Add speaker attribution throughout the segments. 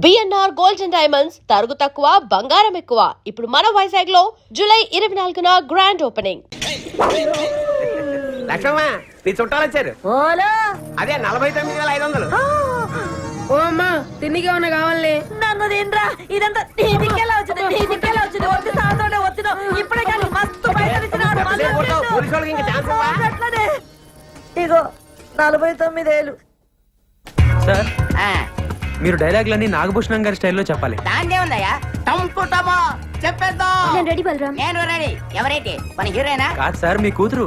Speaker 1: BNR gold and diamonds తరుగు తక్కువ బంగారం ఎక్కువ. ఇప్పుడు మన వైజాగ్ లో జూలై 24న గ్రాండ్ ఓపెనింగ్.
Speaker 2: లక్ష్మమ్మ నీ చుట్టాలు వచ్చారు.
Speaker 3: ఓలో
Speaker 2: అదే 49,500.
Speaker 3: ఓ అమ్మా తిండికి ఏమన్నా కావాలి? నన్ను తినరా, ఇదంతా నీదికెలా వచ్చింది? వచ్చి సాగుతుంటే వచ్చిన ఇప్పుడే కానీ మస్తు పైసలు ఇచ్చినాడు.
Speaker 2: పోలీసు వాళ్ళకి ఇంకా ఛాన్స్ ఇవ్వవా?
Speaker 3: అట్లనే ఇగో 49,000.
Speaker 4: సార్ మీరు డైలాగులన్నీ నాగభూషణం గారి స్టైల్లో చెప్పాలి.
Speaker 5: దాందే ఉందయ్యా, టంపుటమో చెప్పేద్దాం.
Speaker 3: నేను రెడీ బలరాం.
Speaker 5: నేను రెడీ. ఎవరైతే మన హీరోయినా?
Speaker 4: కాదు సార్, మీ కూతురు.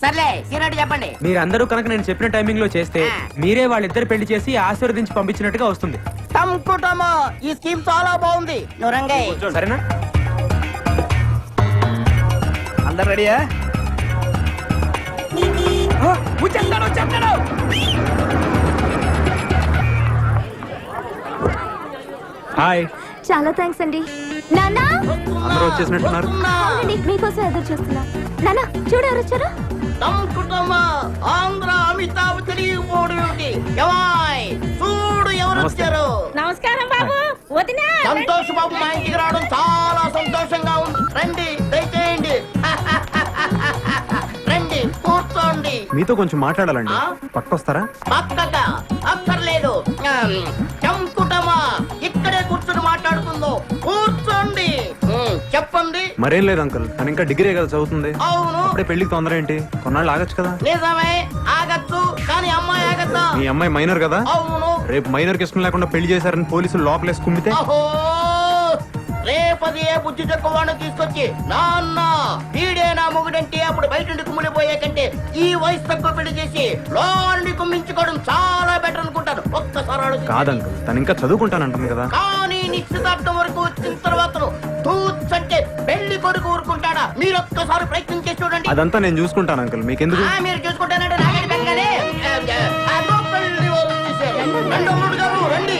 Speaker 5: సర్లే సీనట్టు చెప్పండి.
Speaker 4: మీరందరూ కనుక నేను చెప్పిన టైమింగ్ లో చేస్తే మీరే వాళ్ళిద్దరు పెళ్లి చేసి ఆశీర్వదించి పంపించినట్టుగా వస్తుంది.
Speaker 5: టంపుటమో ఈ స్కీమ్ చాలా బాగుంది. నువ్వు రంగయ్య.
Speaker 4: సరేనా?
Speaker 2: అందరు రెడీయా? వచ్చేస్తాడు.
Speaker 4: హాయ్.
Speaker 6: చాలా థ్యాంక్స్ అండి. నాన్నా
Speaker 4: అందరూ వచ్చేసినట్టున్నారు.
Speaker 6: అవునండి, మీకోసం ఎదురు చూస్తున్నా. నాన్నా చూడు ఎవరు వచ్చారు.
Speaker 5: టంపుటమో ఆంధ్ర అమితాబ్ తెలియపోవడం ఏమిటి? ఎవాయ్ చూడు ఎవరు వచ్చారు.
Speaker 3: నమస్కారం బాబు. వదినా
Speaker 5: సంతోష్ బాబు మా ఇంటికి రావడం చాలా సంతోషంగా ఉంది. రండి దయచేయండి. రండి కూర్చోండి.
Speaker 7: మీతో కొంచెం మాట్లాడాలండి.
Speaker 5: ఆ?
Speaker 7: పక్కొస్తారా?
Speaker 5: పక్కగా అక్కర్లేదు. చంపుటమా ఇక్కడే కూర్చొని మాట్లాడుకుందో. కూర్చోండి. చెప్పండి.
Speaker 7: మరేం లేదు అంకుల్, తను ఇంకా డిగ్రీ కదా చదువుతుంది.
Speaker 5: అవును
Speaker 7: అప్పుడే పెళ్లికి తొందర ఏంటి? కొన్నాళ్ళు ఆగచ్చు కదా.
Speaker 5: నిజమే, ఆగచ్చు. కానీ అమ్మాయి ఆగద్దా?
Speaker 7: మీ అమ్మాయి మైనర్ కదా.
Speaker 5: అవును.
Speaker 7: రేపు మైనర్ కి ఇష్టం లేకుండా పెళ్లి చేశారని పోలీసులు లోపలేసి కుమ్మితే
Speaker 5: అహో, రేపది ఏ బుద్ధి చెక్కవాడిని తీసుకొచ్చి నాన్న వీడే నా మొగుడంటే అప్పుడు బయట నుండి కుమ్మిడిపోయే కంటే ఈ వయసు తక్కువ పెళ్లి చేసి లోని కుమ్మించుకోవడం చాలా బెటర్ అనుకుంటాను. ఒక్కసారి ఆలోచించండి.
Speaker 7: కాదంకుల్, తను ఇంకా చదువుకుంటానంటుంది కదా.
Speaker 5: కానీ నిశ్చితార్థం వరకు వచ్చిన తర్వాత తూచంటే పెళ్లి కొడుకు ఊరుకుంటాడా? మీరు ఒక్కసారి ప్రయత్నం చేసి చూడండి.
Speaker 7: అదంతా నేను చూసుకుంటాను అంకుల్, మీకెందుకు?
Speaker 5: మీరు చూసుకుంటానంటే నాగడి పెంగనే పెళ్లి వారు వచ్చేసారు. రెండో మూడు గారు రండి.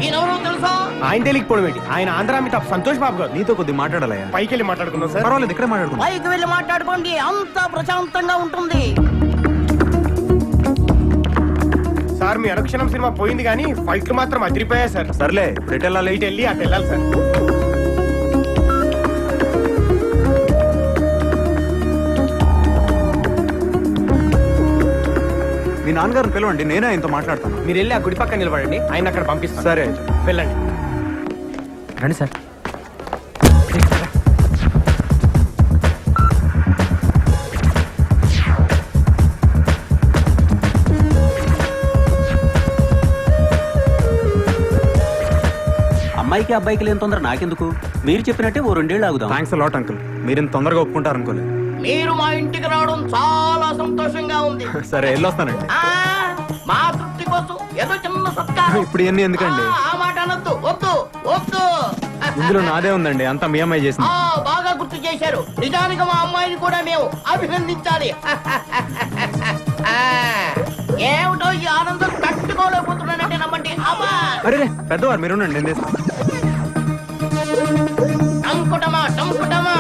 Speaker 5: ఈయనెవరో తెలుసా?
Speaker 2: ఆయన తెలియకపోవడం ఏంటి? ఆయన ఆంధ్ర అమితాబ్ సంతోష్ బాబు గారు.
Speaker 7: నీతో కొద్దిగా మాట్లాడాలయ్యా.
Speaker 2: పైకి వెళ్ళి మాట్లాడుకుందాం సార్.
Speaker 7: పర్వాలేదు, ఇక్కడే మాట్లాడుకుందాం.
Speaker 5: పైకి వెళ్ళి మాట్లాడుకోండి, అంతా ప్రశాంతంగా ఉంటుంది.
Speaker 2: సార్ మీ అనుక్షణం సినిమా పోయింది కానీ ఫైట్లు మాత్రం అదిరిపోయాయి సార్.
Speaker 7: సర్లే, ఇప్పుడు ఎటు వెళ్ళాలి?
Speaker 2: ఇటు వెళ్ళి అటు వెళ్ళాలి సార్.
Speaker 7: మీ నాన్నగారిని పిలవండి, నేనే ఆయనతో మాట్లాడతాను.
Speaker 2: మీరు వెళ్ళి ఆ గుడి పక్కన నిలబడండి, ఆయన అక్కడ పంపిస్తాను.
Speaker 7: సరే
Speaker 2: వెళ్ళండి.
Speaker 4: రండి సార్.
Speaker 8: అమ్మాయికి అబ్బాయికి లేని తొందర నాకెందుకు? మీరు చెప్పినట్టే ఓ 2 ఏళ్ళు ఆగుదాం.
Speaker 7: థ్యాంక్స్ అలాట్ అంకుల్, మీరు ఇంత తొందరగా ఒప్పుకుంటారు అనుకోలేదు.
Speaker 5: మీరు మా ఇంటికి రావడం చాలా సంతోషంగా ఉంది.
Speaker 7: సరే వెళ్ళొస్తానండి.
Speaker 5: ఆ మా తృప్తి కోసం ఏదో చిన్న సత్కారం.
Speaker 7: ఇప్పుడు ఇవన్నీ ఎందుకండి?
Speaker 5: ఆ మాట అనొద్దు. వద్దు వద్దు.
Speaker 7: ఇందులో నాదే ఉందండి, అంతా మీ అమ్మాయి చేసింది.
Speaker 5: బాగా గుర్తు చేశారు. నిజానికి మా అమ్మాయిని కూడా మేము అభినందించాలి. ఆ, ఏమిటో ఈ ఆనందం తట్టుకోలేకపోతున్నానంటే నమ్మండి. అమ్మా
Speaker 7: అరే పెద్దవారు మీరు ఉండండి, నేను చేస్తాను.
Speaker 5: టంకుటమా టంకుటమా.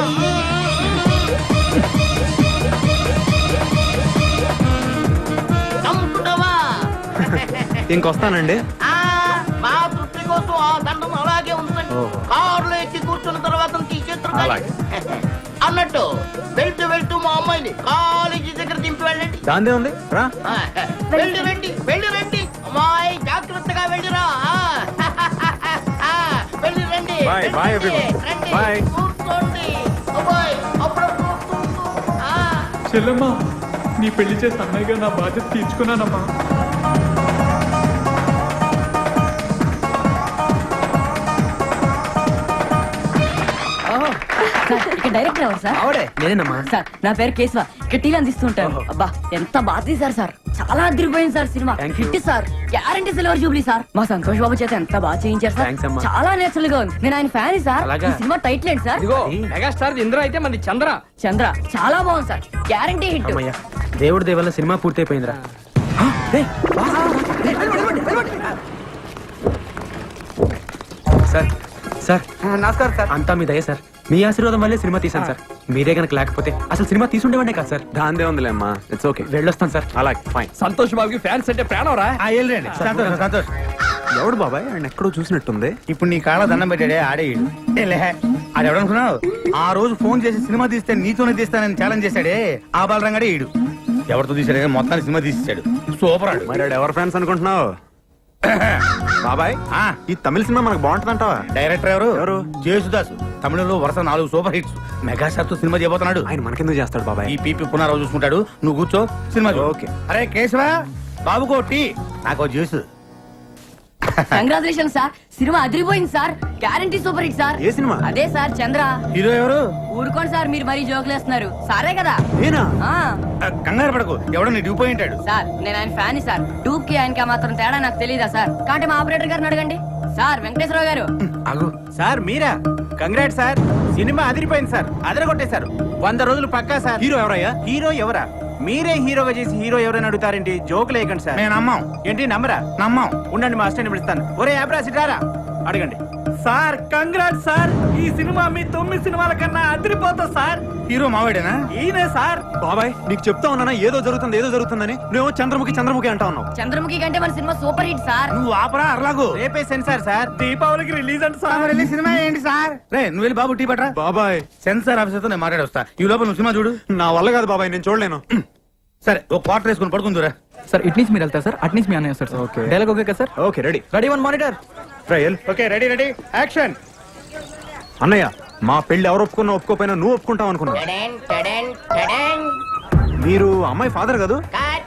Speaker 5: టంకుటమా.
Speaker 7: ఇంకొస్తానండి.
Speaker 5: మా తృప్తి కోసం ఆ దండం అలాగే ఉంచండి.
Speaker 7: ఓహో.
Speaker 5: కారులో ఎక్కి కూర్చున్న తర్వాత తీసేస్తారు.
Speaker 7: అలాగే.
Speaker 5: అన్నట్టు వెళ్తూ వెళ్తూ మా అమ్మాయిని కాలేజీ దగ్గర దింపి వెళ్ళండి.
Speaker 7: దాందే ఉంది రా.
Speaker 5: వెళ్ళి రండి, వెళ్ళి రండి. అమ్మాయి జాగ్రత్తగా వెళ్ళిరా. వెళ్ళి రండి.
Speaker 7: Bye, bye everyone.
Speaker 5: రండి.
Speaker 7: Bye.
Speaker 5: కూర్చోండి. అబ్బాయి అప్పుడప్పుడు వస్తూ.
Speaker 9: చెల్లమ్మా, నీ పెళ్లి చేసి అన్నయ్యగా నా బాధ్యత తీర్చుకున్నానమ్మా.
Speaker 3: ఇక్కడ డైరెక్టర్ ఎవరు సార్?
Speaker 2: ఆవిడే.
Speaker 4: నేనేనమ్మా.
Speaker 3: సార్ నా పేరు కేశవ. ఇక్కడ టీలు అందిస్తుంటాను. అబ్బా ఎంత బాగా తీశారు సార్. చాలా అదిరిపోయింది sir cinema.
Speaker 4: Thank you.
Speaker 3: Hit sir. Guarantee silver Jubilee sir. మా సంతోష్ బాబు చేత ఎంత బాగా చేయించారు సార్.
Speaker 4: Thanks అమ్మా.
Speaker 3: చాలా నేచురల్ గా ఉంది. నేను ఆయన ఫ్యాన్ సార్.
Speaker 4: అలాగా?
Speaker 3: ఈ సినిమా టైటిల్ ఏంటి సార్?
Speaker 4: ఇదిగో
Speaker 2: మెగాస్టార్ ఇంద్ర అయితే మంది చంద్ర.
Speaker 3: చంద్ర. చాలా బాగుంది సార్. Guarantee hit.
Speaker 4: అమ్మయ్య, దేవుడి దేవల్ల సినిమా పూర్తయిపోయిందిరా. సార్ సార్
Speaker 2: నమస్కారం సార్.
Speaker 4: అంతా మీ దయ సార్. మీ ఆశీర్వాదం వల్లే సినిమా తీశాను సార్. మీరే గనక లేకపోతే అసలు సినిమా తీసుండేవాడే కాదు సార్.
Speaker 7: దాందే ఉందిలే అమ్మా, ఇట్స్ ఓకే.
Speaker 4: వెళ్ళొస్తాను సార్.
Speaker 7: అలాగే ఫైన్.
Speaker 2: సంతోష్ బాబుకి ఫ్యాన్స్ అంటే ప్రాణం రా. వెళ్ళండి. సంతోష్ సంతోష్.
Speaker 7: ఎవడు బాబాయ్ ఆయన ఎక్కడో చూసినట్టుంది.
Speaker 10: ఇప్పుడు నీ కాళ్ళ దండం పెట్టాడే ఆడేయుడు. అది ఎవడనుకున్నావు? ఆ రోజు ఫోన్ చేసి సినిమా తీస్తే నీతోనే తీస్తానని ఛాలెంజ్ చేశాడే ఆ బాలరంగాడే ఈడు. ఎవరితో తీసాడు కానీ మొత్తాన్ని సినిమా తీసేశాడు. సూపర్ ఆడు.
Speaker 7: మరి వాడు ఎవరు ఫ్రెండ్స్ అనుకుంటున్నావు బాబాయ్? ఈ తమిళ సినిమా మనకు బాగుంటుందంటావా?
Speaker 10: డైరెక్టర్ ఎవరు?
Speaker 7: ఎవరు?
Speaker 10: జేసుదాసు. తమిళంలో వరుస 4 సూపర్ హిట్స్. మెగాస్టార్ తో సినిమా చేయబోతున్నాడు.
Speaker 7: ఆయన మనకెందుకు చేస్తాడు బాబాయ్?
Speaker 10: ఈ పీపీ పునరావు చూసుకుంటాడు. నువ్వు కూర్చో, సినిమా చూడు.
Speaker 7: ఓకే.
Speaker 10: అరే కేశవా, బాబుకో టీ, నాకో జ్యూస్.
Speaker 3: కంగ్రాచులేషన్ సార్, సినిమా అదిరిపోయింది sir. Guarantee super hit sir.
Speaker 7: ఏ సినిమా?
Speaker 3: అదే సార్ చంద్ర.
Speaker 10: హీరో ఎవరు?
Speaker 3: ఊరుకోండి సార్, మీరు మరీ జోకులేస్తున్నారు. సారే కదా.
Speaker 7: నేనా?
Speaker 3: ఆ
Speaker 10: కంగారు పడకు, ఎవడో నీ డ్యూ పోయి ఉంటాడు.
Speaker 3: సార్ నేను ఆయన ఫ్యాన్ సార్. టూకి ఆయనకి మాత్రం తేడా నాకు తెలీదా సార్? కాబట్టి మా ఆపరేటర్ గారిని అడగండి. సార్ వెంకటేశ్వరరావు గారు.
Speaker 10: ఆగు.
Speaker 4: సార్ మీరా? కంగ్రాట్ సార్, సినిమా అదిరిపోయింది సార్, అదరగొట్టేశారు. 100 రోజులు పక్కా సార్.
Speaker 7: హీరో ఎవరయ్యా?
Speaker 4: హీరో ఎవరా? మీరే హీరోగా చేసి హీరో ఎవరైనా అడుగుతారేంటి? జోకులు వేయకండి సార్.
Speaker 10: మేము నమ్మాం.
Speaker 4: ఏంటి నమ్మరా?
Speaker 10: నమ్మాం.
Speaker 4: ఉండండి మా అసిస్టెంట్ పిలుస్తాను. ఒరే అబ్రాసిటారా అడగండి. సార్ కంగ్రాట్ సార్, ఈ సినిమా మీ 9 సినిమాల కన్నా అదిరిపోతా సార్.
Speaker 10: హీరో మావాడేనా?
Speaker 4: ఈయనే సార్.
Speaker 7: బాబాయ్ నీకు చెప్తా ఉన్నానా ఏదో జరుగుతుందని? నువ్వేమో చంద్రముఖి అంటా ఉన్నావు.
Speaker 3: చంద్రముఖి కంటే మన సినిమా సూపర్ హిట్ సార్.
Speaker 10: నువ్వు ఆపరా అర్లాగు.
Speaker 4: రేపే సెన్సార్ సార్, దీపావళికి రిలీజ్ అంట సార్.
Speaker 10: వెళ్ళి సినిమా ఏంటి సార్? రే నువ్వు వెళ్ళి బాబు టీ పట్రా.
Speaker 7: బాబాయ్
Speaker 10: సెన్సార్ ఆఫీసర్ తో నేను మాట్లాడొస్తా. ఈ లోపల నువ్వు సినిమా చూడు.
Speaker 7: నా వల్ల కాదు బాబాయ్, నేను చూడలేను.
Speaker 10: సరే ఒక క్వార్టర్ వేసుకుని పడుకుందురా.
Speaker 9: సార్ ఇటు నుంచి మీరు వెళ్తారు సార్, అటు నుంచి మీ అన్నయ్య వస్తారు సార్.
Speaker 7: ఓకే.
Speaker 9: డైలాగ్ ఓకే కదా sir?
Speaker 7: Okay ready.
Speaker 9: Ready 1 monitor.
Speaker 7: Trial.
Speaker 10: Okay ready ready action.
Speaker 7: అన్నయ్య మా పెళ్లి ఎవరు ఒప్పుకున్నా ఒప్పుకోపోయినా నువ్వు ఒప్పుకుంటావు అనుకున్నా.
Speaker 5: టడెన్, టడెన్, టడెన్.
Speaker 7: మీరు అమ్మాయి ఫాదర్ కాదు?
Speaker 5: Cut.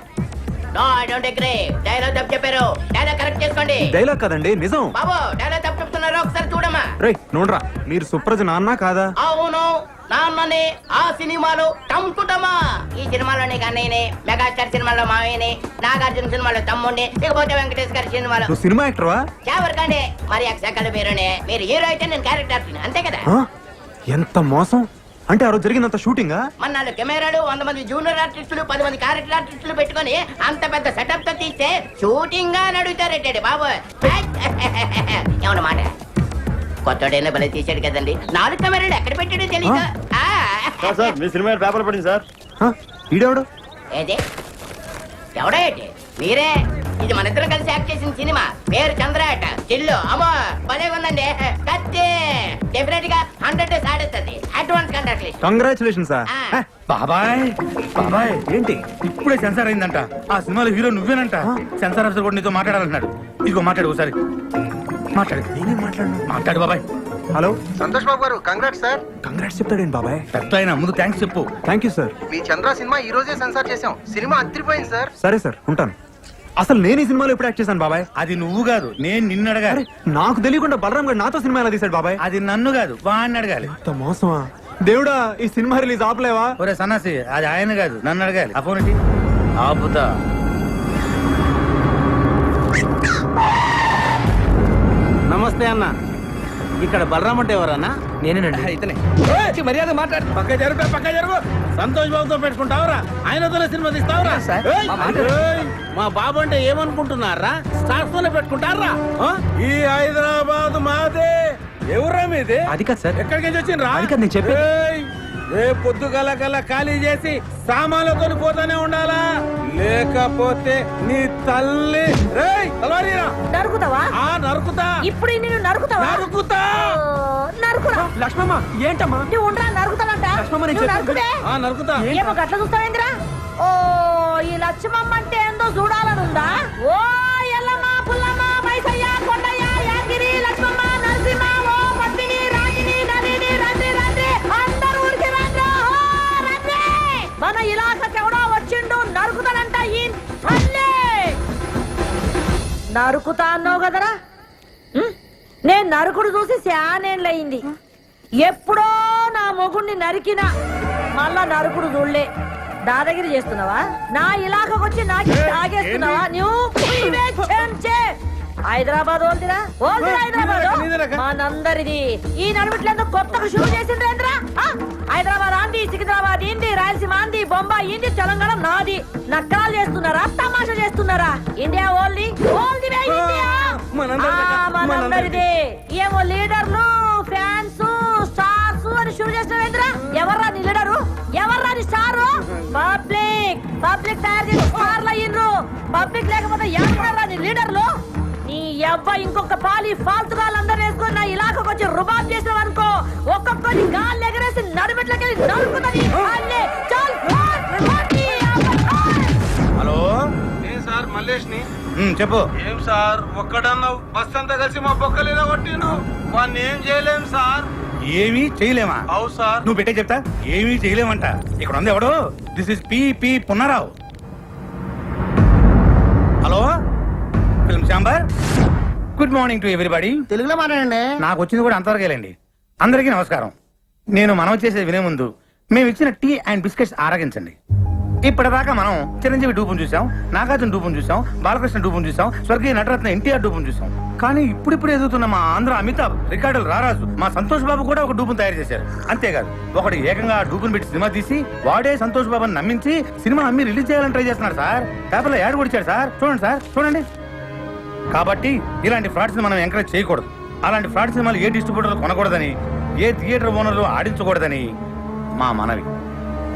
Speaker 5: No I don't agree. Dialogue తప్పు చెప్పారు. డైలాగ్ కరెక్ట్ చేసుకోండి.
Speaker 7: డైలాగ్ కదండి నిజం.
Speaker 5: బాబు డైలాగ్ తప్పు చెప్తున్నారు, ఒకసారి చూడమ్మా.
Speaker 7: రే నోడ్రా, మీరు సుప్రజ నాన్న కాదా?
Speaker 5: అవును నాన్ననే. ఆ సినిమాలో టంకుటమా. ఈ సినిమాలోనే కన్నయ్యనే, మెగాస్టార్ సినిమాలో మావయ్యనే, నాగార్జున సినిమాలో తమ్ముడిని, ఇకపోతే వెంకటేష్ గారి సినిమాలో
Speaker 7: నువ్వు సినిమా యాక్టర్వా?
Speaker 5: ఎవరికండి మరి అక్షకల పేరునే. మీరు హీరో అయితే నేను క్యారెక్టర్ అంతే కదా.
Speaker 7: ఆ? ఎంత మోసం అంటే ఆ రోజు జరిగినంత షూటింగా?
Speaker 5: మన 4 కెమెరాలు, 100 మంది జూనియర్ ఆర్టిస్టులు, 10 మంది క్యారెక్టర్ ఆర్టిస్టులు పెట్టుకొని అంత పెద్ద సెటప్ తో తీస్తే షూటింగ్ గా నడుగుతారేంటి బాబు? ఏమన్న మాట కొత్తడైనా భలే తీసాడు కదండి. 4 కెమెరాలు ఎక్కడ పెట్టాడో తెలీదు.
Speaker 10: మీ సినిమా పేపర్ పడింది సార్.
Speaker 7: ఈడెవడు?
Speaker 5: ఏది ఎవడో ఏంటి? మీరే. ఇది మన ఇద్దరం కలిసి యాక్ట్ చేసిన సినిమా. పేరు చంద్రాట. చిల్లు అమ్మో భలే ఉందండి. కత్తి డెఫినెట్ గా 100 డేస్ ఆడేస్తుంది. Advance contract.
Speaker 7: Congratulation sir.
Speaker 10: బాబాయ్ బాబాయ్
Speaker 7: ఏంటి
Speaker 10: ఇప్పుడే సెన్సార్ అయిందంట. ఆ సినిమాలో హీరో నువ్వేనంట. సెన్సార్ ఆఫీసర్ కూడా నీతో మాట్లాడాలంటున్నాడు. ఇదిగో మాట్లాడు ఒకసారి. మాట్లాడు.
Speaker 7: నేనేం మాట్లాడను.
Speaker 10: మాట్లాడు బాబాయ్.
Speaker 7: హలో
Speaker 11: సంతోష్ బాబు గారు, కంగ్రాట్స్ సార్.
Speaker 7: కంగ్రాట్స్ చెప్తాడేంటి బాబాయ్?
Speaker 10: పెద్ద అయినా ముందు థ్యాంక్స్ చెప్పు.
Speaker 7: Thank you sir.
Speaker 11: Me Chandra cinema ఈ రోజే సెన్సార్ చేసాం. సినిమా అదిరిపోయింది సార్.
Speaker 7: సరే సార్ ఉంటాను. అసలు నేను ఈ సినిమాలో ఎప్పుడు యాక్ట్ చేశాను బాబాయ్?
Speaker 10: అది నువ్వు కాదు, నేను నిన్ను అడగాలి.
Speaker 7: నాకు తెలియకుండా బలరాం గారు నాతో సినిమా ఎలా తీశాడు బాబాయ్?
Speaker 10: అది నన్ను కాదు, వాడిని అడగాలి.
Speaker 7: ఇంత మోసమా దేవుడా? ఈ సినిమా రిలీజ్ ఆపలేవా?
Speaker 10: ఒరే సన్నాసి, అది ఆయన కాదు నన్ను అడగాలి. ఆ ఫోన్ ఏంటి? ఆపుతా.
Speaker 4: నమస్తే అన్న, ఇక్కడ బలరాం అంటే ఎవరన్నా?
Speaker 9: నేనేనండి.
Speaker 4: ఇతనే.
Speaker 9: మర్యాద మాట్లాడు.
Speaker 10: పక్క జరుగు. సంతోష్ బాబుతో పెట్టుకుంటావురా? ఆయనతోనే సినిమా తీస్తావురా? ఏయ్!
Speaker 4: మా బాబు అంటే ఏమనుకుంటున్నారా? స్టార్స్ తోనే పెట్టుకుంటారా?
Speaker 10: ఈ హైదరాబాద్ మాదే. ఎవరా మీది?
Speaker 9: అది కాదు సార్.
Speaker 10: ఎక్కడికి వచ్చిండ్రా?
Speaker 9: అది కాదు నేను చెప్పేది.
Speaker 10: రేపు పొద్దుగల ఖాళీ చేసి సామాన్లతో పోతానే ఉండాలా, లేకపోతే నీ తల్లి తలవారీరా.
Speaker 3: నరుకుతావా?
Speaker 10: నరుకుతా.
Speaker 3: ఇప్పుడు నిన్ను నరుకుతావా?
Speaker 10: నరుకుతా.
Speaker 3: నరుకురా.
Speaker 9: లక్ష్మమ్మ ఏంటమ్మా?
Speaker 3: నువ్వు ఉండరా, నరుకుతానంట.
Speaker 9: లక్ష్మమ్మ, నేను
Speaker 3: నువ్వు
Speaker 9: చెప్పేది.
Speaker 3: నరుకుతే?
Speaker 10: నరుకుతా.
Speaker 3: ఏమో గట్ల చూస్తావేంద్రా? ఓ ఈ లక్ష్మమ్మ అంటే ఏందో చూడాలనుందా? ఓ ఎల్లమ్మ, పుల్లమ్మ, మైసయ్య, కొండయ్య, యాగిరి, లక్ష్మమ్మ, నరసింహ, ఓ పద్మిని, రాగిని, నలిని, రండి అందరూ ఊరికి రండి. మన ఇలాకకెవడో వచ్చిండు, నరుకుతానంట ఈ తల్లి. నరుకుతా అన్నావు కదరా? నేను నరుకుడు చూసి శానేళ్ళయింది. ఎప్పుడో నా మొగుణ్ణి నరికినా మళ్ళా నరుకుడు చూడలే. దాదాగిరి చేస్తున్నావా? నా ఇలాకకొచ్చి నాకి తాగేస్తున్నావా? నువ్వు హైదరాబాద్ ఓల్దిరా హైదరాబాద్ మనందరిది. ఈ నడుమిట్లేందుకు కొత్తగా షూ చేసిండ్రేంద్రా? హైదరాబాద్ ఆంది, సికింద్రాబాద్ ఇంది, రాయలసీమ ఆంది, బొంబాయి ఇంది, తెలంగాణ నాది. నక్కరాలు చేస్తున్నారా, తమాషా చేస్తున్నారా? ఇండియా ఓన్లీ ఇండియా మనందరిది. ఏమో లీడర్లు, ఫ్యాన్స్, స్టార్స్ అని షురు చేసినవేంద్రా? ఎవర్రా నీ లీడరు? ఎవర్రా నీ స్టారు? పబ్లిక్ తయారు చేసి స్టార్లు అయ్యిండ్రు. పబ్లిక్ లేకపోతే ఎవరా నీ లీడర్లు? నీ అబ్బాయి ఇంకొక పాలి ఫాల్తుగాళ్ళందరూ వేసుకొని నా ఇలాకకు వచ్చి రుబాబ్ చేసావు అనుకో, ఒక్కొక్కరిని గాలి ఎగరేసి నడుమెట్లకి నరుకుతుంది. అల్లే, చల్, ఫాల్, ఫాల్, నీ అబ్బాయి.
Speaker 10: హలో
Speaker 11: నేను సార్ మల్లేష్ ని.
Speaker 10: చెప్పు.
Speaker 11: ఏం సార్ ఒక్కడన్నావు, బస్ అంతా కలిసి మా బొక్కలేదా కొట్టిను, వాడిని ఏం చేయలేం సార్.
Speaker 10: ఏమీ చేయలేమా?
Speaker 11: అవు సార్.
Speaker 10: నువ్వు పెట్టే చెప్తా. ఏమీ చేయలేమంట. ఇక్కడ ఉంది ఎవడు? This is P Punnarao. Hello, film chamber. Good morning to everybody.
Speaker 11: తెలుగులో మాట్లాడండి.
Speaker 10: నాకు వచ్చింది కూడా అంతవరకేలేండి. అందరికీ నమస్కారం. నేను మనవి చేసేది వినే ముందు మేము ఇచ్చిన టీ అండ్ బిస్కెట్స్ ఆరగించండి. ఇప్పటిదాకా మనం చిరంజీవి డూపును చూసాం, నాగార్జున డూపును చూసాం, బాలకృష్ణ డూపును చూసాం, స్వర్గీయ నటరత్న ఎన్టీఆర్ డూపును చూసాం. కానీ ఇప్పుడిప్పుడు ఎదుగుతున్న మా ఆంధ్ర అమితాబ్, రికార్డులు రారాజు, మా సంతోష్ బాబు కూడా ఒక డూపును తయారు చేశారు. అంతేకాదు ఒకడు ఏకంగా ఆ డూపును పెట్టి సినిమా తీసి వాడే సంతోష్ బాబుని నమ్మించి సినిమా అమ్మి రిలీజ్ చేయాలని ట్రై చేస్తున్నాడు సార్. పేపర్లో యాడ్ కొడిచాడు సార్. చూడండి సార్, చూడండి. కాబట్టి ఇలాంటి ఫ్రాడ్స్ మనం ఎంకరేజ్ చేయకూడదు. అలాంటి ఫ్రాడ్ సినిమాలు ఏ డిస్ట్రిబ్యూటర్లు కొనకూడదని, ఏ థియేటర్ ఓనర్లు ఆడించకూడదని మా మనవి.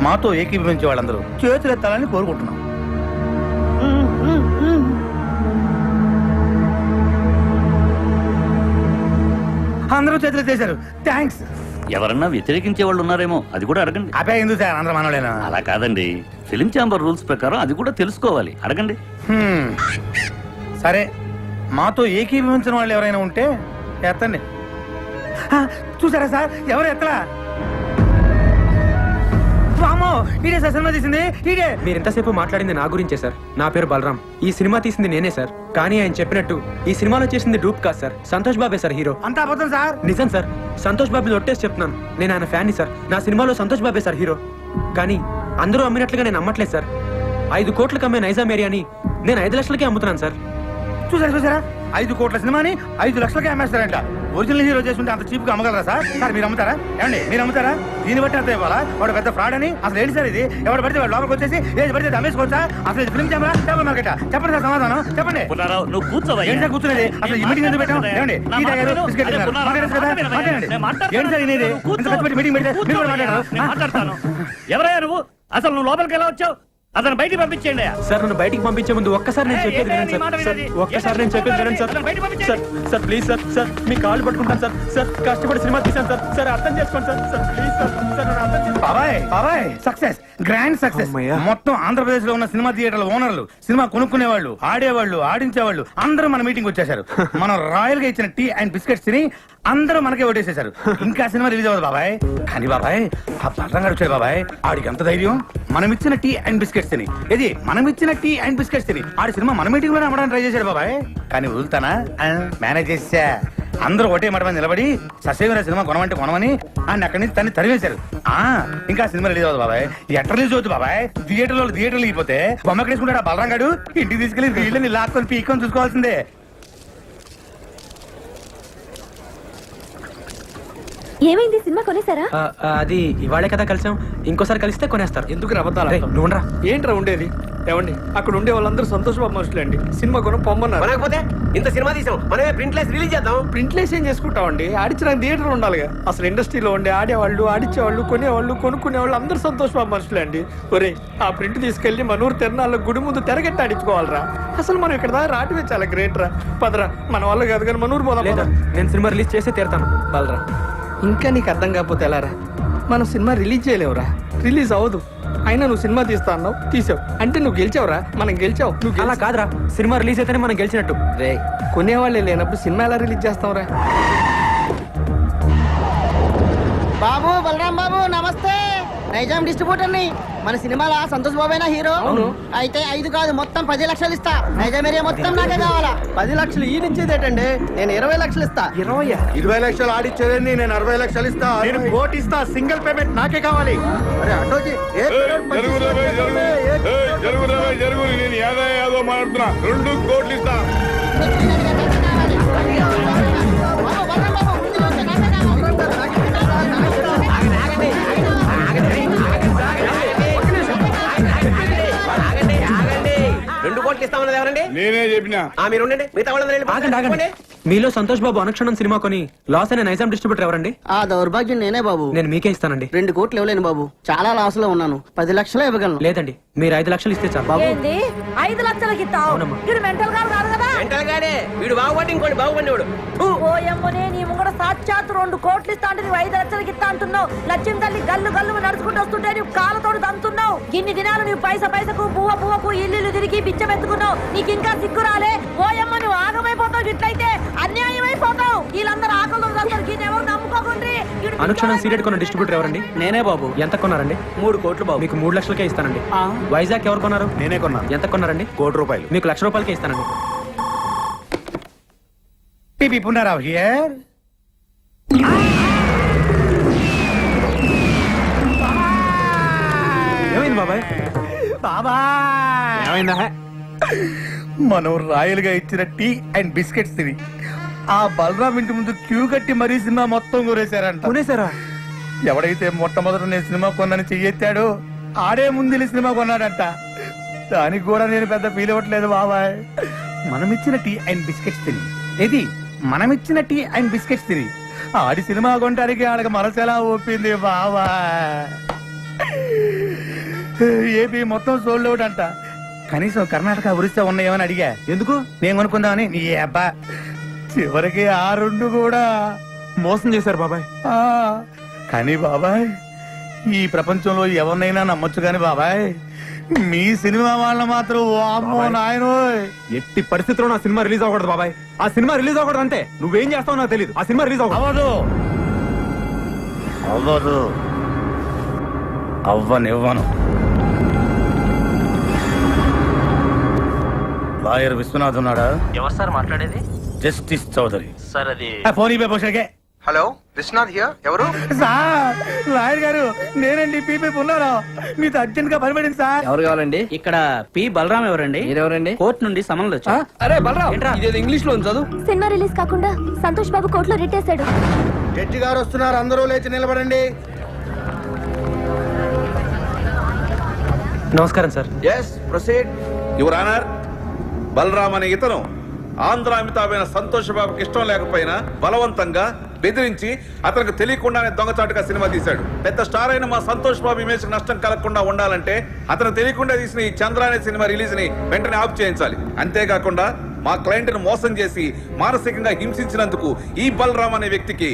Speaker 10: మాతో ఏకీభవించే వాళ్ళందరూ చేతులెత్తాలని కోరుకుంటున్నాం. అందరూ చేతులెత్తేశారు. థ్యాంక్స్.
Speaker 8: ఎవరన్నా వ్యతిరేకించే వాళ్ళు ఉన్నారేమో, అది కూడా అడగండి.
Speaker 10: అపే ఎందుకు సార్, అందరూ మనోళ్ళేనా?
Speaker 8: అలా కాదండి, ఫిలిం ఛాంబర్ రూల్స్ ప్రకారం అది కూడా తెలుసుకోవాలి, అడగండి.
Speaker 10: సరే, మాతో ఏకీభవించిన వాళ్ళు ఎవరైనా ఉంటే ఎత్తండి. చూసారా సార్, ఎవరు ఎత్తలా? ఇదే సార్ సినిమా తీసింది, ఇదే.
Speaker 9: మీరు ఎంతసేపు మాట్లాడింది నా గురించే సార్. నా పేరు బలరాం. ఈ సినిమా తీసింది నేనే సార్. కానీ ఆయన చెప్పినట్టు ఈ సినిమాలో చేసింది డూప్ కాదు సార్, సంతోష్ బాబే సార్ హీరో.
Speaker 10: అంతా అబద్ధం సార్.
Speaker 9: నిజం సార్, సంతోష్ బాబుని ఒట్టేసి చెప్తున్నాను. నేను ఆయన ఫ్యాన్ని సార్. నా సినిమాలో సంతోష్ బాబే సార్ హీరో. కానీ అందరూ అమ్మినట్లుగా నేను అమ్మట్లేదు సార్. 5 కోట్లకు అమ్మే నైజాం ఏరియాని నేను 5 లక్షలకే అమ్ముతున్నాను సార్.
Speaker 10: చూసారా 5 కోట్ల సినిమాని 5 లక్షలకే అమ్మేస్తారంట. ఒరిజినల్ హీరో చేస్తుంటే అంత చీప్ గా అమ్మగలరా సార్? సార్ మీరు అమ్ముతారా? ఏమండి మీరు అమ్ముతారా? దీన్ని బట్టి అంత ఇవ్వాలా? వాడు పెద్ద ఫ్రాడ్ అని అసలు ఏంటి సార్ ఇది? ఎవరు పడితే వాడు లోపలికి వచ్చేసి ఏది పడితే అమ్మేసుకోవచ్చా? అసలు ఇది ఫిల్మ్ ఛాంబరా, చేపల మార్కెటా? చెప్పండి సార్ సమాధానం చెప్పండి.
Speaker 8: నువ్వు కూర్చోవయ్యా.
Speaker 10: ఏంటి సార్ కూర్చునేది? అసలు ఈ మీటింగ్ ఎందుకు పెట్టాం? ఏమండి టీ తాగారు, బిస్కెట్ తిన్నారు, మాట్లాడచ్చు కదా? మాట్లాడండి. ఏంటి సార్ ఇది? ఇంత కష్టపడి మీటింగ్ పెడితే మీరు కూడా మాట్లాడారు.
Speaker 8: ఎవరయ్యా నువ్వు? అసలు నువ్వు లోపలికి ఎలా వచ్చావు? అతను బయటికి పంపించేయండి.
Speaker 9: సార్ నన్ను బయటికి పంపించే ముందు ఒక్కసారి నేను చెప్పేది వినండి సార్. ఒక్కసారి నేను చెప్పేది వినండి sir. Sir sir please sir. Sir మీ కాళ్ళు పట్టుకుంటాను సార్. సార్ కష్టపడి సినిమా తీశాను సార్. సార్ అర్థం చేసుకోండి sir. Sir please sir. Sir నన్ను అర్థం చేసుకోండి.
Speaker 10: బాబాయ్ సక్సెస్, గ్రాండ్ సక్సెస్. మొత్తం ఆంధ్రప్రదేశ్ లో ఉన్న సినిమా థియేటర్ల ఓనర్లు, సినిమా కొనుక్కునేవాళ్ళు, ఆడేవాళ్ళు, ఆడించేవాళ్ళు అందరూ మన మీటింగ్ వచ్చేసారు. మనం రాయల్ గా ఇచ్చిన టీ అండ్ బిస్కెట్స్ తిని అందరూ మనకే ఓటేసేశారు. ఇంకా సినిమా రిలీజ్ అవ్వదు బాబాయ్. కానీ బాబాయ్ ఆ బలరాం గారు వచ్చాడు బాబాయ్. ఆడికి ఎంత ధైర్యం? మనం ఇచ్చిన టీ అండ్ బిస్కెట్స్ తిని, ఇది మనం ఇచ్చిన టీ అండ్ బిస్కెట్స్ తిని ఆడి సినిమా మన మీటింగ్ లోనే అమ్మడానికి ట్రై చేశాడు బాబాయ్. కానీ వదులుతానా? మేనేజ్ చేసా. అందరూ ఒకటే మాట మీద నిలబడి ససేమిరా సినిమా కొనమంటే కొనమని ఆయన అక్కడి నుంచి తన్ని తరివేశారు. ఇంకా సినిమా రిలీజ్ అవ్వదు బాబాయ్. ఎట్లా రిలీజ్ అవుతుంది బాబాయ్? థియేటర్లో అయిపోతే బొమ్మ వేసుకుంటాడు ఆ బలరాం గారు. ఇంటికి తీసుకెళ్లి వీళ్ళని లాక్కొని పీక్కొని చూసుకోవాల్సిందే.
Speaker 6: ఏమైంది, సినిమా కొనేసారా?
Speaker 9: అది ఇవాళే కదా కలిసాం, ఇంకోసారి కలిస్తే కొనేస్తారు.
Speaker 4: ఎందుకు రబద్దాలు?
Speaker 9: నువ్వురా.
Speaker 4: ఏంట్రా ఉండేది? ఏమండి అక్కడ ఉండే వాళ్ళందరూ సంతోష్ బాబు మనుషులండి. సినిమా కొన పొమ్మన్నారు.
Speaker 11: కొనకపోతే ఇంత సినిమా తీసాం, మనమే ప్రింట్లెస్ రిలీజ్ చేద్దాం.
Speaker 4: ప్రింట్లేసి ఏం చేసుకుంటామండి? ఆడించడానికి థియేటర్ ఉండాలిగా. అసలు ఇండస్ట్రీలో ఉండే ఆడేవాళ్ళు, ఆడించేవాళ్ళు, కొనేవాళ్ళు, కొనుక్కునేవాళ్ళు అందరూ సంతోష్ బాబు మనుషులే అండి. ఒరే ఆ ప్రింట్ తీసుకెళ్లి మనూరు తిరణాల్లో గుడి ముందు తెరగట్టి ఆడించుకోవాలరా. అసలు మనం ఇక్కడ దాకా రావటమే చాలా గ్రేట్ రా. పదరా, మన వాళ్ళు కాదు కానీ మనూరు పోదాం.
Speaker 9: లేదా నేను సినిమా రిలీజ్ చేస్తే తీరుతాను. బలరా
Speaker 4: ఇంకా నీకు అర్థం కాకపోతే ఎలారా? మనం సినిమా రిలీజ్ చేయలేవురా, రిలీజ్ అవ్వదు. అయినా నువ్వు సినిమా తీస్తా అన్నావు, తీసావు అంటే నువ్వు గెలిచావురా. మనం గెలిచావు. నువ్వు
Speaker 9: అలా కాదురా, సినిమా రిలీజ్ అయితేనే మనం గెలిచినట్టు.
Speaker 4: రే కొనేవాళ్ళే లేనప్పుడు సినిమా ఎలా రిలీజ్ చేస్తావురా?
Speaker 5: బాబు బలరాం బాబు నమస్తే. నైజాం డిస్ట్రిబ్యూటర్ ని. మన సినిమాలో సంతోష్ బాబేనా హీరో?
Speaker 4: అవును.
Speaker 5: అయితే 5 కాదు మొత్తం 10 లక్షలు ఇస్తా. నైజాం ఏరియా మొత్తం నాకే కావాలా.
Speaker 11: 10 లక్షలు ఈ నుంచేదేటండి? నేను 20 లక్షలు ఇస్తా.
Speaker 10: 20 లక్షలు ఆడిచ్చేదండి, నేను 60 లక్షలు ఇస్తా. నేను కోటి ఇస్తా. సింగిల్ పేమెంట్ నాకే కావాలి.
Speaker 11: అరే అటోజీ
Speaker 2: నేను ఏదో మాట్లాడుతున్నా. 2 కోట్లు ఇస్తా.
Speaker 5: బాబు, బలరాం బాబు, ముందు చూస్తే నాకే
Speaker 11: రెండు కోట్లు ఇస్తామన్నది ఎవరండి?
Speaker 2: నేనే చెప్పినా.
Speaker 11: మీరు ఉండండి, మిగతా వాళ్ళందరూ వెళ్ళి
Speaker 9: ఆగండి ఆగండి. మీలో సంతోష్ బాబు అనుక్షణం సినిమా కొని లాస్ అయిన నైజాం డిస్ట్రిబ్యూటర్ ఎవరండి?
Speaker 5: ఆ దౌర్భాగ్యం నేనే బాబు.
Speaker 9: నేను మీకే ఇస్తానండి.
Speaker 5: 2 కోట్లు ఇవ్వలేను బాబు, చాలా లాస్ లో ఉన్నాను. 10 లక్షలు ఇవ్వగలను.
Speaker 9: లేదండి, మీరు 5 లక్షలు ఇస్తే చాలు.
Speaker 3: ఏంది 5 లక్షలకి ఇస్తావు?
Speaker 9: అవునమ్మా.
Speaker 3: వీడు మెంటల్ గారు కాదు కదా?
Speaker 5: వీడు బాగుపడి ఇంకోటి బాగుపడివాడు.
Speaker 3: ఓయమ్మనే నీ ముంగడ సాక్షాత్ 2 కోట్లు ఇస్తా అంటే నువ్వు 5 లక్షలకి ఇస్తా అంటున్నావు. లక్ష్యం తల్లి గల్లు గల్లు నడుచుకుంటూ వస్తుంటే నువ్వు కాళ్ళతోడు తంతున్నావు. ఇన్ని దినాలు నువ్వు పైసకు పువ్వకు ఇల్లు తిరిగి బిచ్చమెత్తుకున్నావు. నీకు ఇంకా సిగ్గు రాలే? ఓయమ్మ నువ్వు ఆగమైపోతావు, ఇట్లయితే అన్యాయం అయిపోతావు. వీళ్ళందరూ ఆకలి ఎవరు నమ్ముకోకుండా.
Speaker 9: అనుక్షణం సీరియడ్ కొన్న డిస్ట్రిబ్యూటర్ ఎవరండి?
Speaker 8: నేనే బాబు.
Speaker 9: ఎంత కొన్నారండి?
Speaker 8: 3 కోట్లు బాబు.
Speaker 9: మీకు 3 లక్షలకే ఇస్తానండి. వైజాగ్ ఎవరు కొన్నారు?
Speaker 7: నేనే కొన్నాను.
Speaker 9: ఎంత కొన్నారండి?
Speaker 7: ₹1,00,00,000.
Speaker 9: మీకు ₹1,00,000 ఇస్తానండి.
Speaker 10: టీపీ పునరావ్ హియర్.
Speaker 9: ఏమైంది బాబాయ్?
Speaker 10: బాబా
Speaker 7: ఏమైందా?
Speaker 10: మనం రాయలుగా ఇచ్చిన టీ అండ్ బిస్కెట్స్ తిని ఆ బలరాం ఇంటి ముందు క్యూ కట్టి మరీ సినిమా మొత్తం కొనేశారంట.
Speaker 9: కొనేసారా?
Speaker 10: ఎవడైతే మొట్టమొదట నేను సినిమా కొన్నాను చెయ్యెత్తాడో ఆడే ముందు సినిమా కొన్నాడంట. దానికి కూడా నేను పెద్ద ఫీల్ అవ్వట్లేదు బాబాయ్. మనమిచ్చిన టీ అండ్ బిస్కెట్స్ తిని మనమిచ్చిన టీ అండ్ బిస్కెట్స్ తిని ఆడి సినిమా కొనడానికి ఆడకి మనసెలా ఒప్పింది బాబా. ఏపీ మొత్తం సోల్డ్ అవుట్ అంట. కనీసం కర్ణాటక ఒరిస్సా ఉన్నాయేమని అడిగా.
Speaker 7: ఎందుకు?
Speaker 10: నేను కొనుక్కుందామని. నీ అబ్బా చివరికి ఆ 2 కూడా
Speaker 7: మోసం చేశారు బాబాయ్.
Speaker 10: ఆ, కానీ బాబాయ్ ఈ ప్రపంచంలో ఎవరినైనా నమ్మొచ్చు కానీ బాబాయ్ మీ సినిమా వాళ్ళ మాత్రం వామ్మో నాయనోయ్.
Speaker 7: ఎట్టి పరిస్థితుల్లో నా సినిమా రిలీజ్ అవ్వకూడదు బాబాయ్. ఆ సినిమా రిలీజ్ అవ్వకూడదు అంటే నువ్వేం చేస్తావు నాకు తెలియదు. ఆ సినిమా రిలీజ్
Speaker 10: అవ్వదు అవ్వదు అవ్వనివ్వను. లాయర్ విశ్వనాథ్ ఉన్నాడా?
Speaker 8: ఎవరు సార్ మాట్లాడేది?
Speaker 10: జస్టిస్ చౌదరి.
Speaker 8: సార్ అది
Speaker 10: ఫోన్ ఇవ్వకే.
Speaker 11: Hello, Vishwanath here. ఎవరు?
Speaker 10: సార్ లాయర్ గారు నేనండి పీపీ ఉన్నారా? మీతో అర్జెంట్ గా పనిపడింది సార్.
Speaker 8: ఎవరు కావాలండి? ఇక్కడ పి బలరాం ఎవరండి? ఎవరండి? కోర్టు నుండి సమన్లు వచ్చా.
Speaker 4: అరే బలరాం, ఇదేదో ఇంగ్లీష్ లో చదువు.
Speaker 6: సినిమా రిలీజ్ కాకుండా సంతోష్ బాబు కోర్టులో రిట్టేశాడు.
Speaker 2: జడ్జి గారు వస్తున్నారు, అందరూ లేచి నిలబడండి.
Speaker 9: నమస్కారం sir.
Speaker 11: Yes, proceed. Your honour, Balaram అనే ఇతను ఆంధ్ర అమితాబ్ అయిన సంతోష్ బాబుకి ఇష్టం లేకపోయినా బలవంతంగా బెదిరించి అతనికి తెలియకుండానే దొంగచాటుగా సినిమా తీశాడు. పెద్ద స్టార్ అయిన మా సంతోష్ బాబు ఇమేజ్ నష్టం కలగకుండా ఉండాలంటే అతను తెలియకుండా తీసిన ఈ చంద్ర అనే సినిమా రిలీజ్ ని వెంటనే ఆఫ్ చేయించాలి. అంతేకాకుండా మా క్లయింట్ ను మోసం చేసి మానసికంగా హింసించినందుకు ఈ బలరామ్ అనే వ్యక్తికి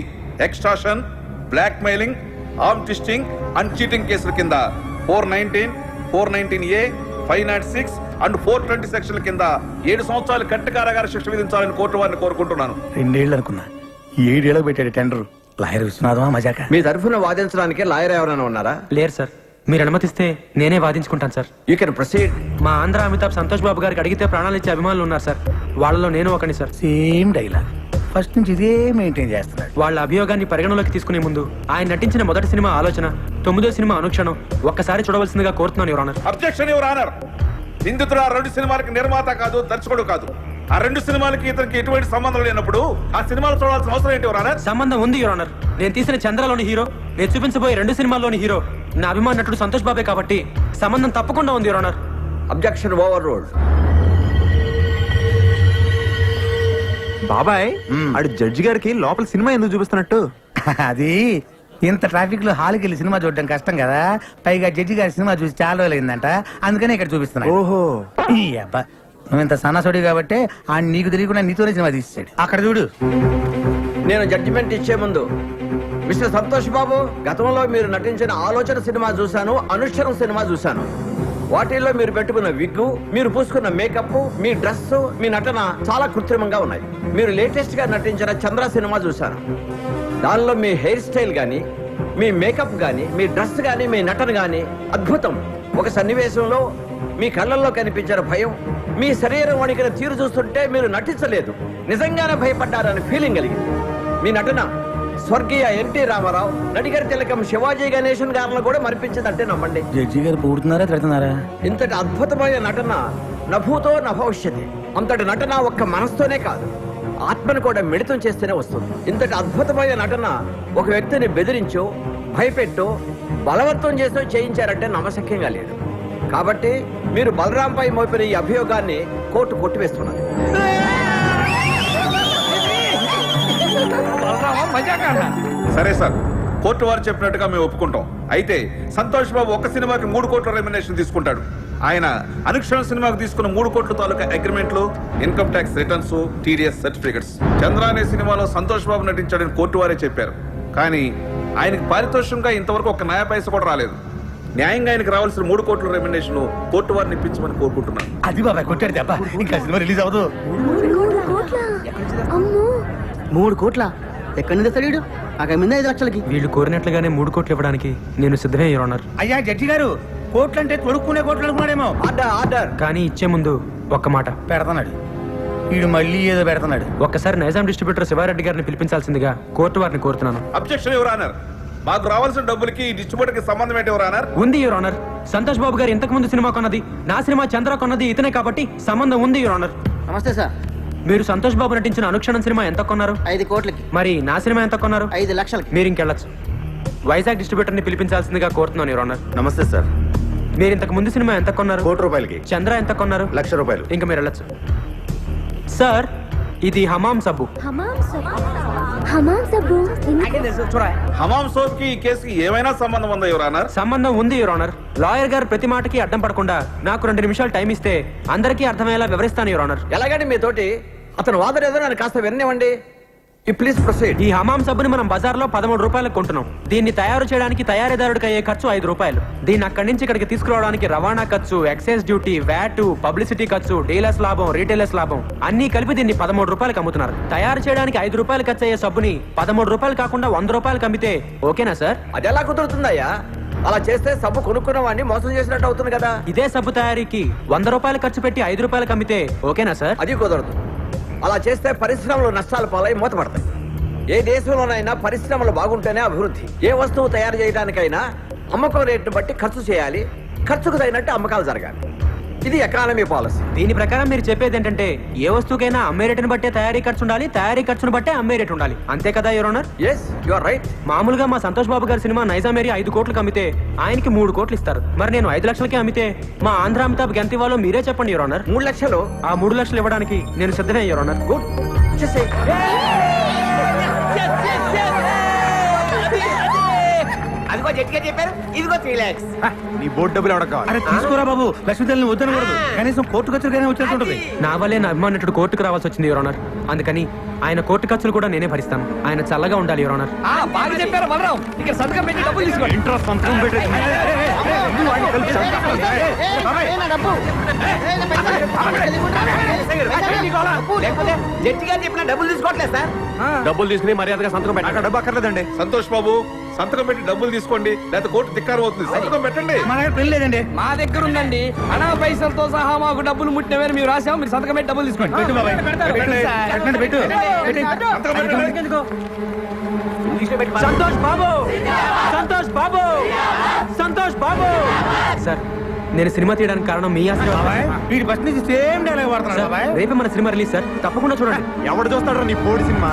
Speaker 11: extortion, blackmailing, arm twisting and cheating కేసుల కింద 419, 419A, 506 అండ్ 420 సెక్షన్ల కింద 7 సంవత్సరాలు కట్టు కారాగార శిక్ష విధించాలని కోర్టు వారిని కోరుకుంటున్నాను.
Speaker 10: 2 ఏళ్ళు అనుకున్నా, 7 ఏళ్ళకి పెట్టాడు టెండర్. లాయర్ విశ్వనాథమా మజాక?
Speaker 4: మీ తరఫున వాదించడానికి లాయర్ ఎవరైనా ఉన్నారా?
Speaker 9: లేరు సార్. మీరు అనుమతిస్తే నేనే వాదించుకుంటాను సార్.
Speaker 4: You can proceed.
Speaker 9: మా ఆంధ్ర అమితాబ్ సంతోష్ బాబు గారికి అడిగితే ప్రాణాలు ఇచ్చే అభిమానులు ఉన్నారు సార్. వాళ్ళలో నేను ఒకని సార్.
Speaker 10: సేమ్ డైలాగ్ ఫస్ట్ నుంచి ఇదే మెయింటైన్ చేస్తున్నాడు.
Speaker 9: వాళ్ళ అభియోగాన్ని పరిగణలోకి తీసుకునే ముందు ఆయన నటించిన మొదటి సినిమా ఆలోచన, 9వ సినిమా అనుక్షణం ఒక్కసారి చూడవలసిందిగా కోరుతున్నాను your honour.
Speaker 11: Objection your honour. నిందితుడు ఆ 2 సినిమాలకి నిర్మాత కాదు, దర్శకుడు కాదు. ఆ 2 సినిమాలకి ఇతనికి ఎటువంటి సంబంధం లేనప్పుడు ఆ సినిమాలు చూడాల్సిన అవసరం ఏంటి యువర్ ఆనర్?
Speaker 9: సంబంధం ఉంది యువర్ ఆనర్. నేను తీసిన చంద్రలోని హీరో, నేను చూపించబోయే 2 సినిమాల్లోని హీరో నా అభిమాన నటుడు సంతోష్ బాబే కాబట్టి సంబంధం తప్పకుండా ఉంది your honour.
Speaker 4: Objection over ruled.
Speaker 7: బాబాయ్ ఆడు జడ్జి గారికి లోపల సినిమా ఎందుకు చూపిస్తున్నట్టు?
Speaker 10: అది ఇంత ట్రాఫిక్ లో హాల్కి వెళ్ళి సినిమా చూడడం కష్టం కదా, పైగా జడ్జి గారి సినిమా చూసి చాలా రోజులైందంట, అందుకనే ఇక్కడ చూపిస్తున్నా.
Speaker 7: ఓహో,
Speaker 10: ఈ అబ్బా నువ్వు ఇంత సన్నసోడి కాబట్టి ఆ నీకు తెలియకుండా నీతోనే సినిమా తీసాడు. అక్కడ చూడు.
Speaker 4: నేను జడ్జిమెంట్ ఇచ్చే ముందు మిస్టర్ సంతోష్ బాబు, గతంలో మీరు నటించిన ఆలోచన సినిమా చూశాను, అనుష్ఠరం సినిమా చూశాను. వాటిల్లో మీరు పెట్టుకున్న విగ్గు, మీరు పూసుకున్న మేకప్, మీ డ్రెస్, మీ నటన చాలా కృత్రిమంగా ఉన్నాయి. మీరు లేటెస్ట్ గా నటించిన చంద్ర సినిమా చూశాను. దానిలో మీ హెయిర్ స్టైల్ గానీ, మీ మేకప్ గానీ, మీ డ్రెస్ గానీ, మీ నటన గానీ అద్భుతం. ఒక సన్నివేశంలో మీ కళ్ళల్లో కనిపించిన భయం, మీ శరీరం వణికిన తీరు చూస్తుంటే మీరు నటించలేదు, నిజంగానే భయపడ్డారని ఫీలింగ్ కలిగింది. మీ నటన స్వర్గీయ ఎన్టీ రామారావు, నడిగర్ తిలకం శివాజీ గణేశన్ గారిలో కూడా మరిపించిందంటే నమ్మండి.
Speaker 10: జడ్జి గారు పూడుతున్నారా తిడుతున్నారా?
Speaker 4: ఇంతటి అద్భుతమైన నటన నభూతో నభవిష్యతి. అంతటి నటన ఒక్క మనసుతోనే కాదు, ఆత్మను కూడా మిళితం చేస్తేనే వస్తుంది. ఇంతటి అద్భుతమైన నటన ఒక వ్యక్తిని బెదిరించో, భయపెట్టో, బలవంతం చేసో చేయించారంటే నమ్మశక్యంగా లేదు. కాబట్టి మీరు బలరాంపై మోపిన ఈ అభియోగాన్ని కోర్టు కొట్టివేస్తున్నది. బలరామా మజాకా అన్నా?
Speaker 11: సరే సార్, కోర్టు వారు చెప్పినట్టుగా మేము ఒప్పుకుంటాం. అయితే సంతోష్ బాబు ఒక్క సినిమాకి 3 కోట్ల రెమ్యునరేషన్ తీసుకుంటాడు. ఆయన అనుక్షణం సినిమాకు తీసుకున్న 3 కోట్ల తాలూకా అగ్రిమెంట్లు, income tax returns, TDS certificates. Chandra అనే సినిమాలో సంతోష్ బాబు నటించాడని కోర్టు వారే చెప్పారు. కానీ ఆయనకి పారితోషికంగా ఇంతవరకు ఒక నయా పైస కూడా రాలేదు. న్యాయంగా ఆయనకు రావాల్సిన 3 కోట్ల రెమ్యునరేషన్ కోర్టు వారిని ఇప్పించమని కోరుకుంటున్నాను.
Speaker 10: అది బాబాయ్ కొట్టాడు దెబ్బ. ఇంకా సినిమా రిలీజ్ అవ్వదు.
Speaker 5: 3 కోట్ల ఎక్కడి నుంచి తెస్తాడు? అక్కడ మీద 5 లక్షలకి.
Speaker 9: వీళ్ళు కోరినట్లుగానే 3 కోట్లు ఇవ్వడానికి నేను సిద్ధమే యువర్ ఆనర్.
Speaker 10: అయ్యా జడ్జి గారు, కోట్లు అంటే తొడుక్కునే కోట్లు అనుకున్నాడేమో. ఆర్డర్
Speaker 9: కానీ ఇచ్చే ముందు ఒక్క మాట
Speaker 10: పెడతాడు. వీడు మళ్ళీ ఏదో పెడతాడు.
Speaker 9: ఒక్కసారి నైజాం డిస్ట్రిబ్యూటర్ శివారెడ్డి గారిని పిలిపించాల్సిందిగా కోర్టు వారిని కోరుతున్నాను.
Speaker 11: Objection your honour. మాకు రావాల్సిన డబ్బులకి ఈ డిస్ట్రిబ్యూటర్ కి సంబంధం ఏంటి యువర్ ఆనర్?
Speaker 9: ఉంది యువర్ ఆనర్. సంతోష్ బాబు గారు ఇంతకు ముందు సినిమా కొన్నది, నా సినిమా చంద్ర కొన్నది ఇతనే కాబట్టి సంబంధం ఉంది యువర్ ఆనర్.
Speaker 5: నమస్తే సార్.
Speaker 9: మీరు సంతోష్ బాబు నటించిన అనుక్షణం సినిమా ఎంత కొన్నారు?
Speaker 5: 5 కోట్లకి.
Speaker 9: మరి నా సినిమా ఎంత కొన్నారు?
Speaker 5: 5 లక్షలకి.
Speaker 9: మీరు ఇంకెళ్ళచ్చు. వైజాగ్ డిస్ట్రిబ్యూటర్ ని పిలిపించాల్సిందిగా కోరుతున్నాను యువర్ ఆనర్.
Speaker 7: నమస్తే సార్.
Speaker 9: మీరు ఇంతకు ముందు సినిమా ఎంత కొన్నారు?
Speaker 7: 1 కోటి రూపాయలకి.
Speaker 9: చంద్ర ఎంత కొన్నారు?
Speaker 7: 1,00,000 రూపాయలు.
Speaker 9: ఇంకా మీరు వెళ్ళచ్చు. సార్, ఇది హమాం సబ్బు.
Speaker 6: హమాం సబ్బు
Speaker 11: హమాం సోప్ కి ఈ కేసుకి ఏమైనా సంబంధం ఉందా యువర్ ఆనర్?
Speaker 9: సంబంధం ఉంది యువర్ ఆనర్. లాయర్ గారు ప్రతి మాటకి అడ్డం పడకుండా నాకు 2 నిమిషాలు టైం ఇస్తే అందరికీ అర్థమయ్యేలా వివరిస్తాను యువర్ ఆనర్.
Speaker 4: ఎలాగండి మీతోటి అతను వాదన ఏదో నన్ను కాస్త విననివ్వండి. Please proceed.
Speaker 9: ఈ హమాం సబ్బుని మనం బజార్లో 13 రూపాయలకు కొంటున్నాం. దీన్ని తయారు చేయడానికి తయారీదారుడికి అయ్యే ఖర్చు 5 రూపాయలు. దీన్ని అక్కడి నుంచి ఇక్కడికి తీసుకురావడానికి రవాణా ఖర్చు, ఎక్సైజ్ డ్యూటీ, వ్యాట్, పబ్లిసిటీ ఖర్చు, డీలర్స్ లాభం, రీటైలర్స్ లాభం అన్ని కలిపి దీన్ని 13 రూపాయలకు అమ్ముతున్నారు. తయారు చేయడానికి 5 రూపాయలు ఖర్చు అయ్యే సబ్బుని 13 రూపాయలు కాకుండా 100 రూపాయలకు అమ్మితే ఓకేనా సార్?
Speaker 4: అది ఎలా కుదురుతుందయ్యా? అలా చేస్తే సబ్బు కొనుక్కున్న వాడిని మోసం చేసినట్టు అవుతుంది కదా.
Speaker 9: ఇదే సబ్బు తయారీకి 100 రూపాయలు ఖర్చు పెట్టి 5 రూపాయలకు అమ్మితే ఓకేనా సార్?
Speaker 4: అది కుదరదు. అలా చేస్తే పరిశ్రమలు నష్టాల పాలై మూతపడతాయి. ఏ దేశంలోనైనా పరిశ్రమలు బాగుంటేనే అభివృద్ధి. ఏ వస్తువు తయారు చేయడానికైనా అమ్మకం రేటును బట్టి ఖర్చు చేయాలి. ఖర్చుకు తగినట్టు అమ్మకాలు జరగాలి. ఇది ఎకానమీ పాలసీ.
Speaker 9: దీని ప్రకారం మీరు చెప్పేది ఏంటంటే ఏ వస్తువుకైనా అమ్మే రేటును బట్టే తయారీ ఖర్చు ఉండాలి, తయారీ ఖర్చును బట్టే అమ్మే రేటు ఉండాలి. అంతే కదా your honour?
Speaker 4: Yes, you are right.
Speaker 9: మామూలుగా మా సంతోష్ బాబు గారి సినిమా నైజాం ఏరియా 5 కోట్లకు అమ్మితే ఆయనకి 3 కోట్లు ఇస్తారు. మరి నేను 5 లక్షలకే అమ్మితే మా ఆంధ్ర అమితాబ్ ఎంత ఇవ్వాలో మీరే చెప్పండి యువర్ ఆనర్.
Speaker 4: 3 లక్షలు.
Speaker 9: ఆ 3 లక్షలు ఇవ్వడానికి నేను సిద్ధమే యువర్ ఆనర్.
Speaker 4: గుడ్.
Speaker 5: అదిగో జట్గా చెప్పారు, ఇదిగో 3 lakhs.
Speaker 7: నీ బోర్డు డబ్బులు ఎవడకు కావాలి?
Speaker 10: అరే తీసుకోరా బాబు, లక్ష్మీదేవిని వద్దనకూడదు. కనీసం కోర్టు ఖర్చులకైనా వచ్చేస్తుంటది.
Speaker 9: నా వల్లే నా అభిమానుడు కోర్టుకు రావాల్సి వచ్చింది యువర్ ఆనర్. అందుకని ఆయన కోర్టు ఖర్చులు కూడా నేనే భరిస్తాను. ఆయన చల్లగా ఉండాలి యువర్ ఆనర్.
Speaker 4: బాగా చెప్పారు బలరాం. ఇక్కడ సంతకం పెట్టి డబ్బులు తీసుకోండి.
Speaker 7: ఇంట్రెస్ట్ సంతకం పెట్టి
Speaker 5: లేకపోతే జట్టిగా చెప్పిన డబ్బులు తీసుకోవట్లేదు సార్.
Speaker 7: డబ్బులు తీసుకుని మర్యాదగా సంతకం పెట్టాక డబ్బు అక్కర్లేదండి.
Speaker 11: సంతోష్ బాబు, సంతకం పెట్టి డబ్బులు తీసుకోండి, లేకపోతే కోర్టు ధిక్కారం అవుతుంది. సంతకం పెట్టండి.
Speaker 10: మా దగ్గర పెళ్లి లేదండి.
Speaker 4: మా దగ్గర ఉందండి. అనా పైసలతో సహా మాకు డబ్బులు ముట్టినవేరు మేము రాసాము. మీరు సంతకం పెట్టి డబ్బులు తీసుకోండి.
Speaker 10: పెట్టు బాబాయ్. పెట్టండి, పెట్టు.
Speaker 11: సంతకం పెట్టండి.
Speaker 9: సంతోష్ బాబు, సంతోష్ బాబు, సంతోష్ బాబు. సార్, నేను సినిమా తీయడానికి కారణం మీ ఆశీర్వాదం.
Speaker 10: బాబాయ్, వీడి ఫస్ట్ నుంచి సేమ్ డైలాగ్ వాడుతున్నాడు
Speaker 9: సార్,
Speaker 10: బాబాయ్.
Speaker 9: రేపే మన సినిమా రిలీజ్ సార్, తప్పకుండా చూడండి.
Speaker 7: ఎవడు చూస్తాడు నీ బోర్డు సినిమా?